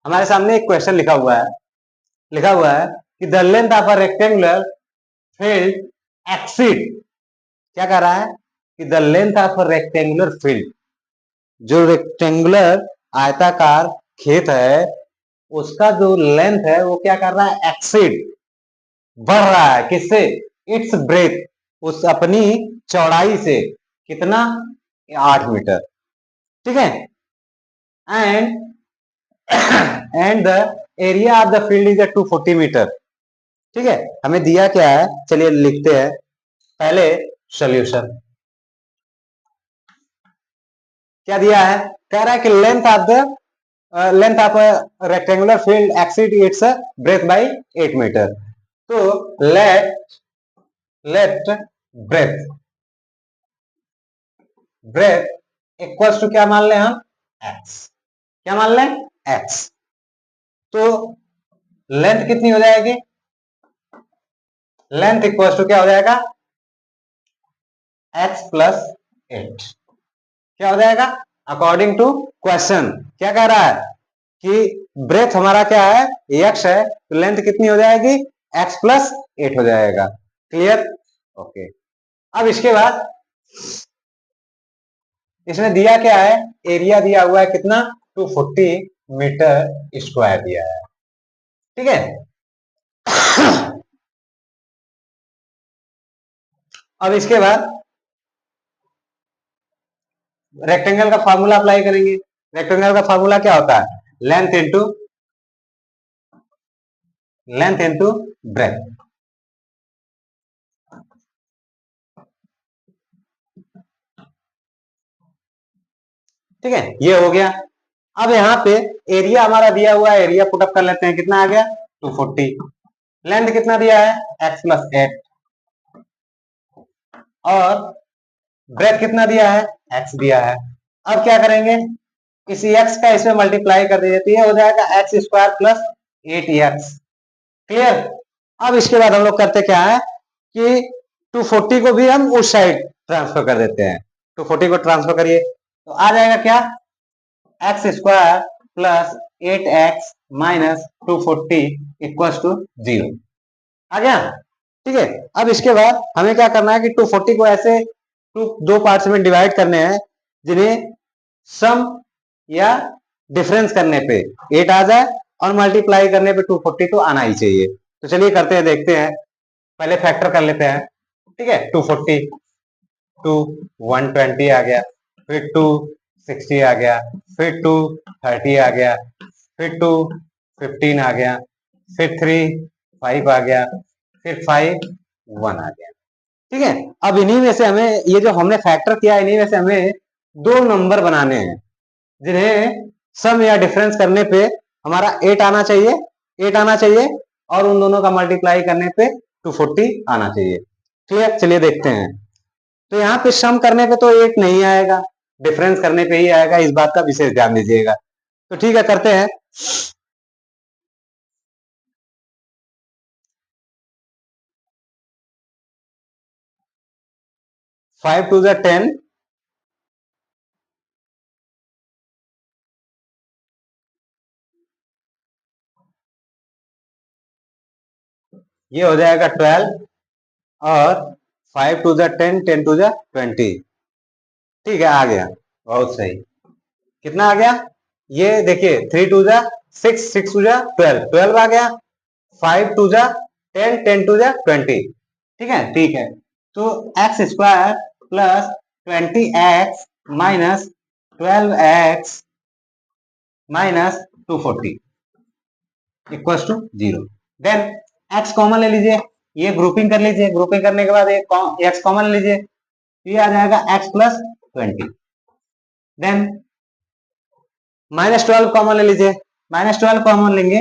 हमारे सामने एक क्वेश्चन लिखा हुआ है कि the length of a rectangular field exceed, क्या कह रहा है कि the length of a rectangular field, जो रेक्टेंगुलर आयताकार खेत है उसका जो लेंथ है वो क्या कर रहा है, एक्सीड, बढ़ रहा है, किससे, इट्स ब्रेथ, उस अपनी चौड़ाई से, कितना, 8 मीटर, ठीक है। And and the area of the field is 240 metre, ठीक है। हमें दिया क्या है, चलिए लिखते हैं पहले सॉल्यूशन। क्या दिया है, कह रहा है कि length of rectangular field exceed its breadth by 8 metre. तो लेट ब्रेथ इक्वल्स टू क्या मान लें हम, एक्स, क्या मान लें, एक्स। तो लेंथ कितनी हो जाएगी, लेंथ इक्वल्स टू क्या हो जाएगा, एक्स प्लस 8, क्या हो जाएगा, अकॉर्डिंग टू क्वेश्चन क्या कह रहा है कि ब्रेथ हमारा क्या है, एक्स है, तो लेंथ कितनी हो जाएगी, एक्स प्लस 8 हो जाएगा। Clear, okay. अब इसके बाद इसमें दिया क्या है, एरिया दिया हुआ है कितना, 240 मीटर स्क्वायर दिया है, ठीक है। अब इसके बाद रेक्टेंगल का फार्मूला अप्लाई करेंगे। रेक्टेंगल का फार्मूला क्या होता है, लेंथ इंटू ब्रेथ, ठीक है, ये हो गया। अब यहाँ पे एरिया हमारा दिया हुआ है, एरिया पुटअप कर लेते हैं, कितना आ गया, 240। लेंथ कितना दिया है, x प्लस 8, और ब्रेथ कितना दिया है, x दिया है। अब क्या करेंगे, इस x का इसमें मल्टीप्लाई कर दीजिए, तो ये हो जाएगा x square plus 8x। Clear. अब इसके बाद हम लोग करते क्या है कि 240 को भी हम उस साइड ट्रांसफर कर देते हैं, 240 को ट्रांसफर करिए तो आ जाएगा क्या, x square plus 8x minus 240 equals to 0 आ गया, ठीक है। अब इसके बाद हमें क्या करना है कि 240 को ऐसे दो पार्ट्स में डिवाइड करने हैं जिन्हें सम या डिफरेंस करने पे 8 आ जाए और मल्टीप्लाई करने पे 240 तो आना ही चाहिए। तो चलिए करते हैं, देखते हैं, पहले फैक्टर कर लेते हैं, ठीक है। 240 टू 120 आ गया, फिर 260 आ गया, फिर 230 आ गया, फिर 215 आ गया, फिर 3 5 आ गया, फिर 5 1 आ गया, ठीक है। अब इन्हीं में से हमें, ये जो हमने फैक्टर किया इन्हीं में से हमें दो नंबर बनाने हैं जिन्हें सम या डिफरेंस करने पे हमारा 8 आना चाहिए, 8 आना चाहिए, और उन दोनों का मल्टीप्लाई करने पे 240 आना चाहिए। क्लियर, चलिए देखते हैं। तो यहाँ पे सम करने पे तो 8 नहीं आएगा, डिफरेंस करने पे ही आएगा, इस बात का विशेष ध्यान दीजिएगा। तो ठीक है, करते हैं। 5 टू द 10, ये हो जाएगा 12, और 5 टू द 10, 10 टू द 20, ठीक है, आ गया, बहुत सही। कितना आ गया, ये देखिए, 3 टू द 6, 6 टू द 12, 12 आ गया, 5 टू द 10, 10 टू द 20, ठीक है, ठीक है। तो x square plus 20x minus 12x minus 240 equals to 0। Then x common ले लीजिए, ये ग्रुपिंग कर लीजिए, ग्रुपिंग करने के बाद x कॉमन लीजिए, ये आ जाएगा x प्लस 20। देन -12 कॉमन ले लीजिए, -12 कॉमन लेंगे,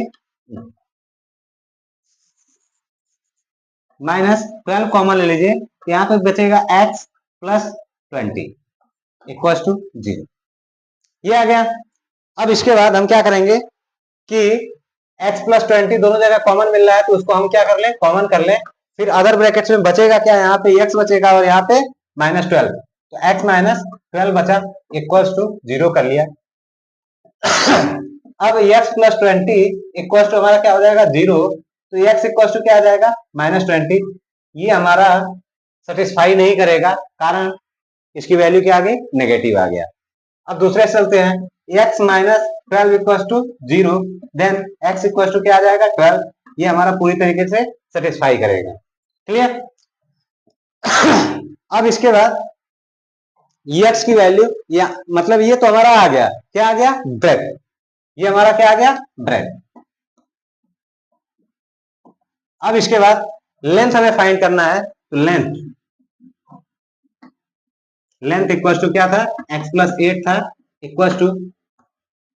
-12 कॉमन ले लीजिए, यहाँ पे बचेगा x प्लस 20 इक्वल्स टू 0, ये आ गया। अब इसके बाद हम क्या करेंगे कि x प्लस 20 दोनों जगह कॉमन मिल रहा है, तो उसको हम क्या कर लें, कॉमन कर लें। फिर अदर ब्रैकेट्स में बचेगा क्या, यहाँ पे x बचेगा और यहाँ पे -12, तो x माइनस 12 बचा, इक्वल्स टू 0 कर लिया। अब x प्लस 20 इक्वल टू हमारा क्या हो जाएगा 0, तो x इक्वल टू क्या आ जाएगा -20। ये हमारा सेटिस्फाई नहीं करेगा, कारण इसकी वैल्यू क्या आ गई नेगेटिव आ गया। अब दूसरे से चलते हैं, x minus 12 equal to 0, then x equal to क्या आ जाएगा 12। ये हमारा पूरी तरीके से सेटिस्फाई करेगा। क्लियर? अब इसके बाद x की वैल्यू, या मतलब ये तो हमारा आ गया, क्या आ गया ब्रेथ, ये हमारा क्या आ गया ब्रेथ। अब इसके बाद लेंथ हमें फाइंड करना है, तो लेंथ इक्वल टू क्या था x प्लस 8 था, इक्वल टू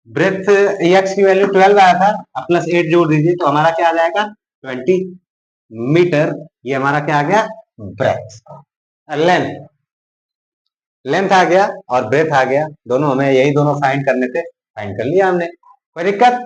ब्रेथ x की वैल्यू 12 आया था, अब प्लस 8 जोड़ दीजिए तो हमारा क्या आ जाएगा 20 मीटर। ये हमारा क्या आ गया ब्रेथ। लेंथ लेंथ आ गया और ब्रेथ आ गया, दोनों हमें यही दोनों फाइंड करने थे, फाइंड कर लिया हमने। कोई दिक्कत?